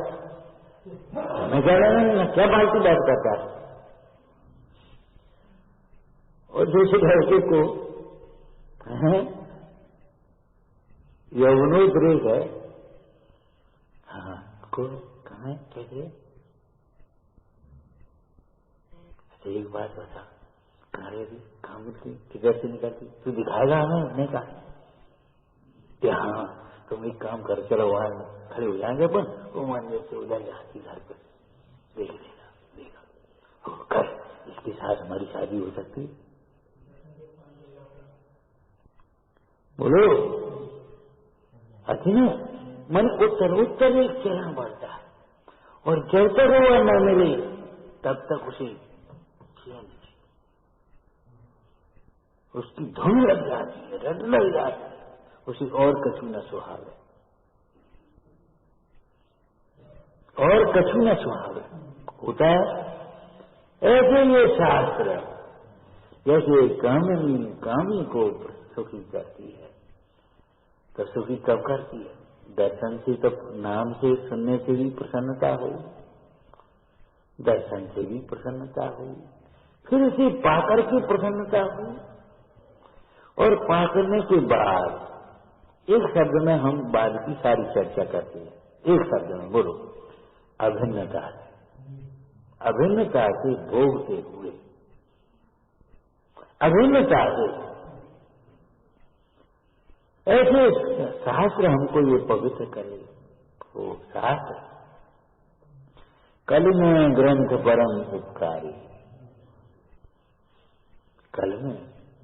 मैं कह रहा हूँ क्या फालतू बात करता है। और दूसरे लड़के को यौवनोद्रेक है, हाँ को कहा कैसे। अच्छा एक बात बता, कहा रही कहाँ मिलती, किधर से निकलती, तू दिखाएगा हमें? नहीं कहा कि हाँ तुम एक काम कर, चलो वहां खड़े हो जाएंगे अपन, वो मान से हो जाएंगे हाथी घर पे, देख लेना, देखा कर उसके साथ हमारी शादी हो सकती है? बोलो। अति न मन उत्तर एक चरण बढ़ता है, और जब तक वो न मिले तब तक उसे चैन, उसकी धुन लग जाती है, रट लग जाती है, उसे और कछु न सुहावे, और कछु न सुहावे होता है। ऐसे ये शास्त्र जैसे कामी को सुखी करती है, तो सुखी कब करती है? दर्शन से, तो नाम से सुनने से भी प्रसन्नता हुई, दर्शन से भी प्रसन्नता हुई, फिर उसे पाकर के प्रसन्नता हुई, और पाकरने के बाद एक शब्द में हम बाद की सारी चर्चा करते हैं। एक शब्द में बोलो, अभिन्नता। अभिन्नता से भोग से हुए, अभिन्नता से। ऐसे शास्त्र हमको ये पवित्र करे, वो शास्त्र कल में ग्रंथ परम उपकारी,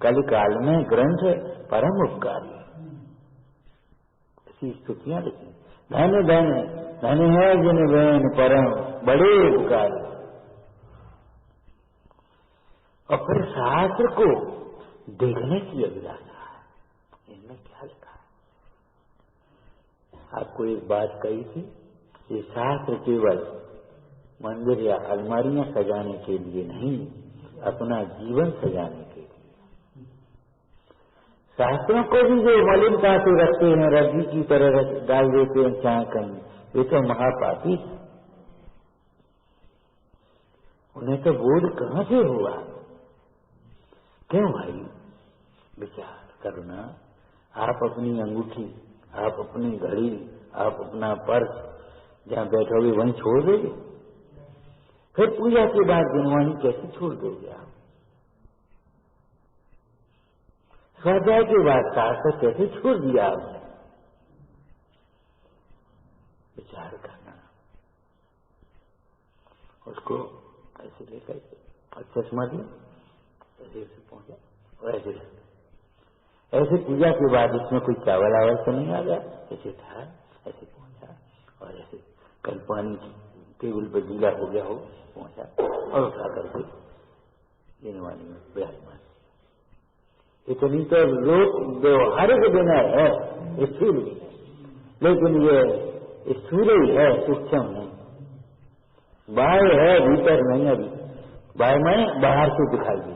कल काल में ग्रंथ परम उपकारी, ऐसी स्तुतियां लिखी। धन्य धन्य धन्य है जिन बहन परम बड़े उपकारी। और फिर शास्त्र को देखने की अभिलाषा है, इनमें क्या लिखा है? आपको एक बात कही थी, ये शास्त्र केवल मंदिर या अलमारियां सजाने के लिए नहीं, अपना जीवन सजाने के लिए। शास्त्रों को भी जो मलिनता से रखते हैं, रज्जू की तरह डाल देते हैं चाहे कहीं, वे तो महापापी, उन्हें तो बोध कहां से हुआ? क्यों भाई? विचार करो ना। आप अपनी अंगूठी, आप अपनी घड़ी, आप अपना पर्स जहां बैठोगे वहीं छोड़ दोगे? फिर पूजा के बाद गुणवाणी कैसे छोड़ दोगे आप? स्वाध्याय के बाद शास्त्र कैसे छोड़ दिया आपने? विचार करना। उसको ऐसे लेकर और चश्मा दिया, ऐसे पहुंचा और ऐसे पूजा के बाद इसमें कोई चावल आवल तो नहीं आ गया, ऐसे था, ऐसे पहुंचा और ऐसे कल पानी टेबल पर गीला हो गया हो, पहुंचा और उठा करके गुणवाणी में विराजमान। इतनी तो लोक व्यवहारिक विनय है, स्थूल भी है, लेकिन ये स्थूल ही है, सूक्ष्म नहीं। बाहर है, भीतर नहीं। अभी बाहर में बाहर से दिखाई दी।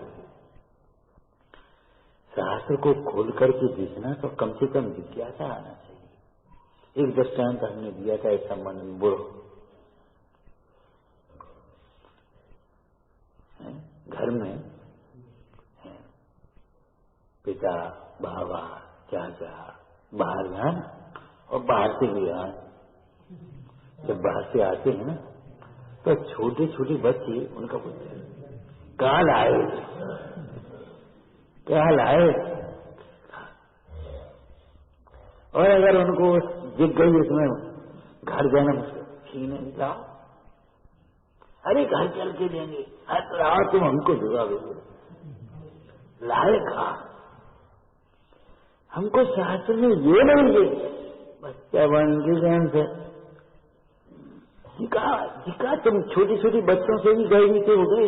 शास्त्र को खोल करके देखना तो कम से कम जिज्ञासा आना चाहिए। एक दृष्टांत हमने दिया था इस संबंध में। बोलो, घर में पिता, बाबा, चाचा बाहर जान और बाहर से भी आए। जब बाहर से आते हैं ना तो छोटे छोटे बच्चे उनका पूछते हैं, कहाँ लाए, क्या लाए? और अगर उनको दिख गई इसमें घर जाना मुश्किल, छीने लाओ, अरे घर चल के देंगे, अरे आओ तुम हमको जुड़ा दो, लाए कहा? हमको शास्त्र में ये नहीं दे, बच्चा बन के जैन से जिका तुम छोटी छोटी बच्चों से भी गए हो गए,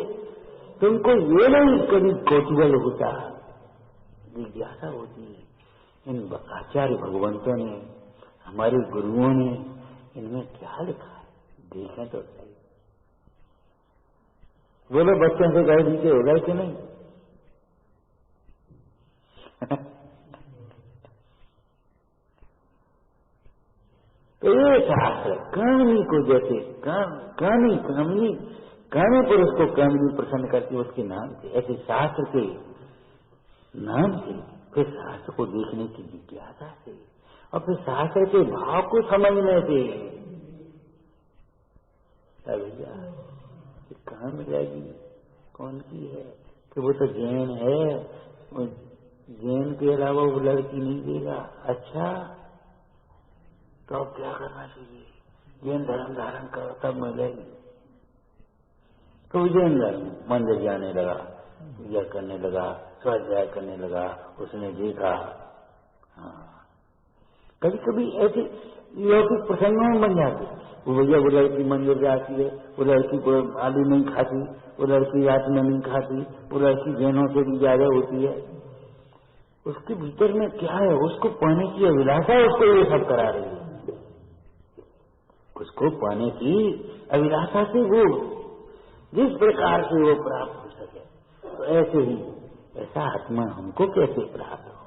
तुमको ये नहीं कभी कौतूहल होता, जिज्ञासा होती है। इन आचार्य भगवंतों ने, हमारे गुरुओं ने इनमें क्या लिखा है, देखें तो सही। बोलो, बच्चों से गए नीचे हो गए कि नहीं? तो ये शास्त्र कामनी को जैसे कामी पुरुष को कामनी प्रसन्न करती है उसके नाम से, ऐसे शास्त्र के नाम से, फिर शास्त्र को देखने की जिज्ञासा से, और फिर शास्त्र के भाव को समझने से भैया कहाँ मिलेगी, कौन की है कि वो तो जैन है, जैन के अलावा वो लड़की नहीं देगा। अच्छा, तो अब क्या करना चाहिए? जैन धर्म धारण करो तब मिलेगी। तो विजेंद्र मंदिर जाने लगा, पूजा करने लगा, स्वाध्याय करने लगा। उसने देखा, हाँ, कभी कभी ऐसे लौकिक प्रसंगों में बन जाते। वो भैया वो लड़की मंदिर जाती है, वो लड़की को आलू नहीं खाती, वो लड़की रात में नहीं खाती, वो लड़की बहनों से भी ज्यादा होती है। उसके भीतर में क्या है? उसको पाने की अभिलाषा उसको ये सब करा रही है। उसको पाने की अभिलाषा से वो जिस प्रकार से वो प्राप्त हो सके, तो ऐसे ही ऐसा आत्मा हमको कैसे प्राप्त हो?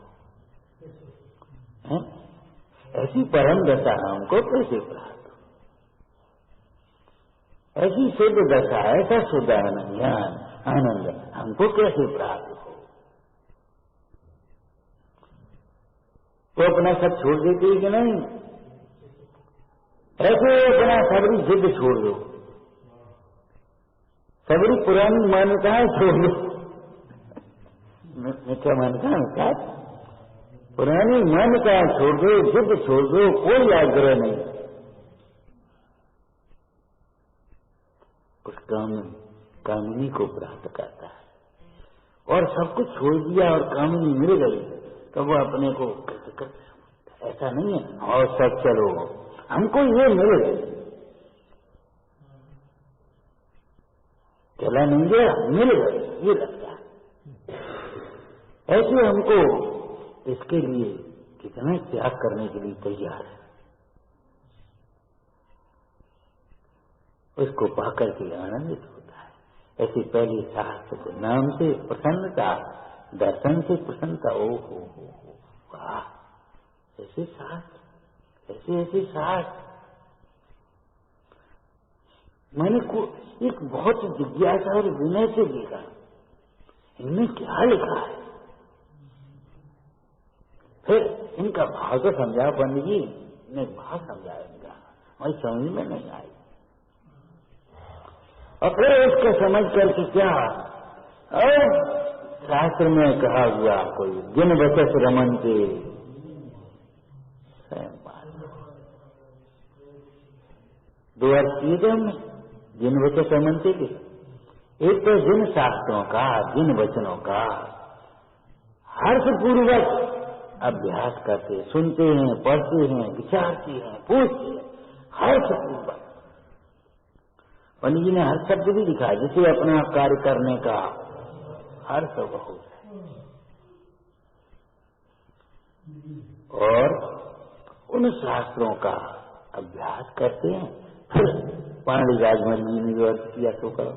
ऐसी परम दशा हमको कैसे प्राप्त हो? ऐसी शुद्ध दशा, ऐसा शुद्ध ज्ञान आनंद हमको कैसे प्राप्त हो? तो अपना सब छोड़ देते कि नहीं? ऐसे अपना सबरी जिद छोड़ दो, सबरी पुरानी मान्यताएं छोड़ दो। मैं क्या मान्यता है? पुरानी मान्यताएं छोड़ दो, जिद छोड़ दो, कोई आग्रह नहीं। उस कामिनी को प्राप्त करता है। और सब कुछ छोड़ दिया और कामिनी मिल गई, तो वो अपने को ऐसा नहीं है और सब चलो हमको ये मिल गई, चला नहीं गया, मिल गए, ये लगता है। ऐसे हमको इसके लिए कितना त्याग करने के लिए तैयार है। उसको पाकर के आनंदित होता है। ऐसे पहले शास्त्र के नाम से प्रसन्नता, दर्शन से प्रसन्नता। ओ हो वाह, ऐसे शास्त्र, ऐसे शास्त्र। मैंने एक बहुत जिज्ञासा और विनय से देखा, इनमें क्या लिखा है। फिर इनका भाव तो समझा पंडित जी ने, भाव समझाया इनका, और समझ में नहीं आई। और फिर उसको समझ करके क्या, और शास्त्र में कहा हुआ कोई जिन बचस रमन के, दो अर्थ किए थे हमने जिन वचस रमन के। एक तो जिन शास्त्रों का, जिन वचनों का हर्षपूर्वक अभ्यास करते, सुनते हैं, पढ़ते हैं, विचारते हैं, पूछते हैं, हर्षपूर्वक। पंडित जी ने हर शब्द भी लिखा, जिसे अपना कार्य करने का हर्ष बहुत है। और उन शास्त्रों का अभ्यास करते हैं। फिर पाणी राजमल जी ने जो अर्थ किया तो करो,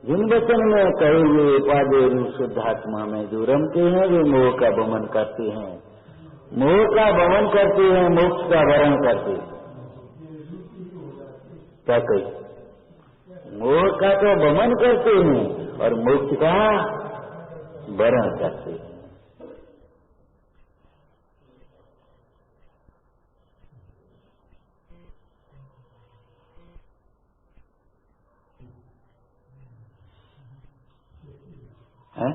जिन वचन में कहे हुए उपाधि रूप शुद्धात्मा में जो रमते हैं, वे मोह का वमन करते हैं, मोह का वमन करते हैं, मोक्ष का वरण करते हैं। क्या कही? मोह का तो वमन करते हैं और मोक्ष का वरण करते हैं। है?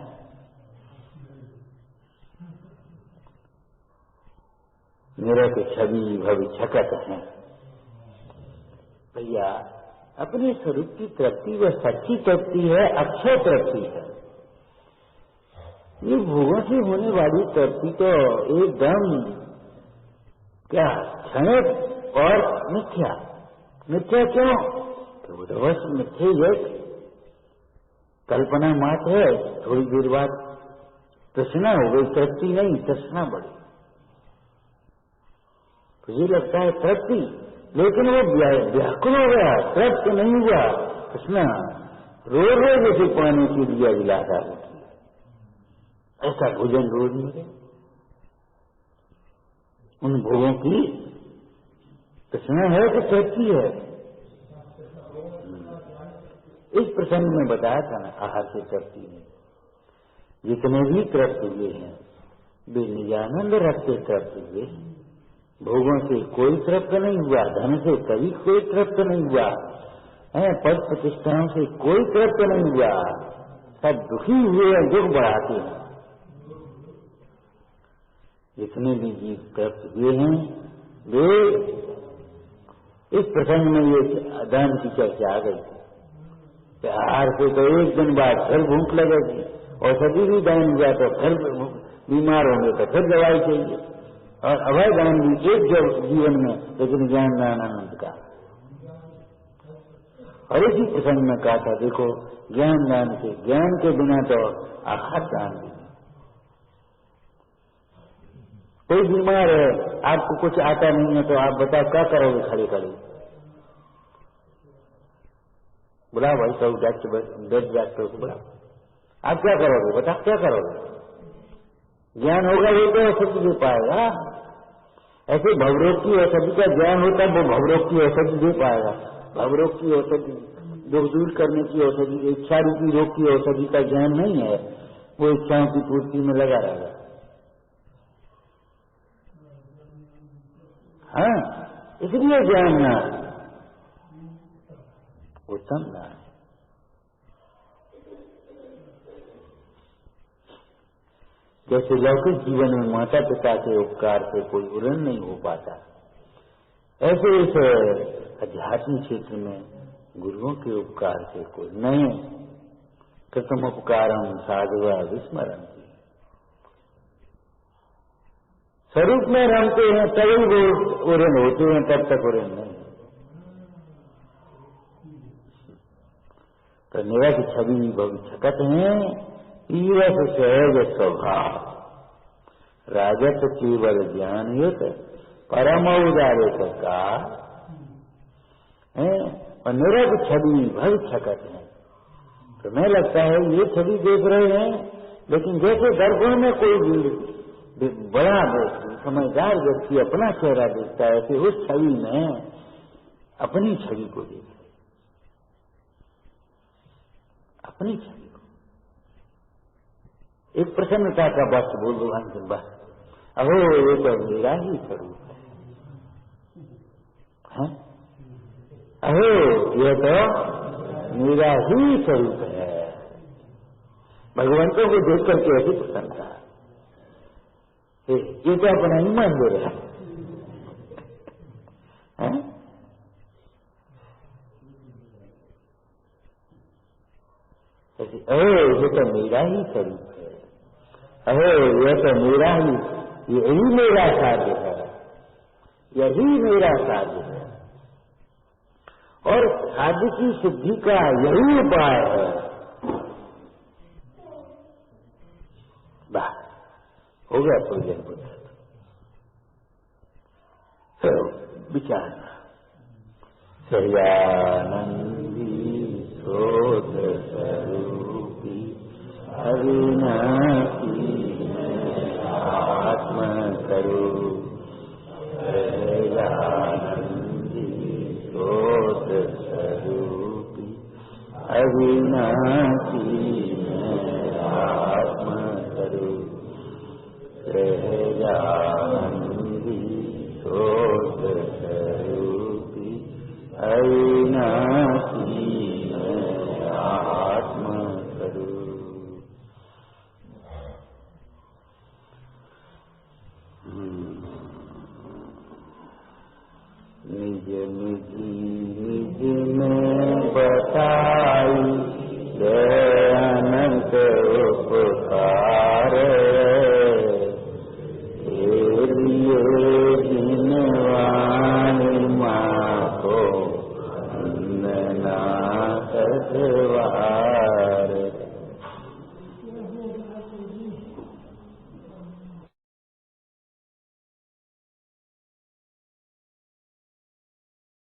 मेरे तो छवि भवि छकत है भैया। अपने स्वरूप की तृप्ति वह सच्ची तृप्ति है, अक्षय तृप्ति है। ये भोगों से होने वाली तृप्ति तो एकदम क्या क्षणिक और मिथ्या। मिथ्या क्यों? तो वो तो बस मिथ्या है, कल्पना मात्र है। थोड़ी देर बाद तृष्णा हो गई, तृप्ति नहीं, तृष्णा बढ़ी। तो ये लगता है तृप्ति, लेकिन वो व्याकुल हो गया, तृप्त नहीं हुआ। तृष्णा रो रो जैसे पानी की दिया गिलासा होती है, ऐसा भोजन रोज मिले। उन भोगों की तृष्णा है कि तृप्ति है? इस प्रसंग में बताया था ना, आहार से तृप्ति में जितने भी तृप्त हुए हैं वे निजानंद रस से तृप्त हुए। भोगों से कोई तृप्त नहीं हुआ, धन से कभी कोई तृप्त नहीं हुआ है, पद प्रतिष्ठाओं से कोई तृप्त नहीं हुआ। सब दुखी हुए हैं, दुख बढ़ाते हैं। जितने भी जीव तृप्त हुए हैं वे, इस प्रसंग में ये दान की चर्चा आ गई। प्यार से तो एक दिन बाद फिर भूख लगेगी, औषधि भी दान हुआ तो फिर बीमार होंगे तो फिर दवाई चाहिए, और अभय दान भी एक जब जीवन में, लेकिन ज्ञान दान अनंत का। और इसी प्रसंग में कहा था, देखो ज्ञान दान से, ज्ञान के बिना तो आहार दान भी। कोई बीमार है, आपको कुछ आता नहीं है, तो आप बताओ क्या करोगे खड़े खड़े? बुलाओ भाई सब डॉक्टर को बुलाओ, आप क्या करोगे? बता क्या करोगे? ज्ञान होगा ये तो औषधि दे पाएगा। ऐसे भवरोग की औषधि का ज्ञान होता है, वो भवरोग की औषधि दे पाएगा। भवरोग की औषधि, दुख दूर करने की औषधि, इच्छा रूपी रोग की औषधि का ज्ञान नहीं है, वो इच्छाओं की पूर्ति में लगा रहेगा। हाँ, इसलिए ज्ञान ना उत्तम ना है। जैसे लौकिक जीवन में माता पिता के उपकार से कोई उन्नयन नहीं हो पाता, ऐसे इस आध्यात्मिक क्षेत्र में गुरुओं के उपकार से कोई नए कृतम उपकारम साधुआ विस्मरण स्वरूप में रमते हैं तभी वो उन्नयन होते हैं, तब तक उन्नयन नहीं। तो मेरा की छवि भविष्यकत है ईवस सहज स्वभाव, राजत केवल ज्ञान युत परम उदारे का है, और निरग छवि भविष्यकत है। तो मैं लगता है ये छवि देख रहे हैं, लेकिन जैसे दर्पण में कोई बड़ा समझदार व्यक्ति अपना चेहरा देखता है, कि उस छवि में अपनी छवि को देख, अपनी छवि को। एक प्रसन्नता का बस बोल भगवान से, बस अहो ये तो मेरा ही स्वरूप है, अहो ये तो मेरा ही स्वरूप है। भगवंतों को देख करके ऐसी प्रसन्नता, ये तो अपना ही मान दे रहा है। अहो ये तो मेरा ही स्वरूप है, अहो ये तो मेरा ही, यही मेरा साध्य है, यही मेरा साध्य है, और साध्य की सिद्धि का यही उपाय है। बस हो गया तो जन बुद्ध। विचार सहजानंदी शोध स्वरूपी अविनाशी आत्म स्वरूप, सहजानंदी शोध स्वरूपी अविनाशी आत्म स्वरूप, सहजानंदी शोध स्वरूपी अविनाशी आत्म स्वरूप। निज निज निज में बताई अनंत उपकार, वाणी माँ को वंदना सद्भाव।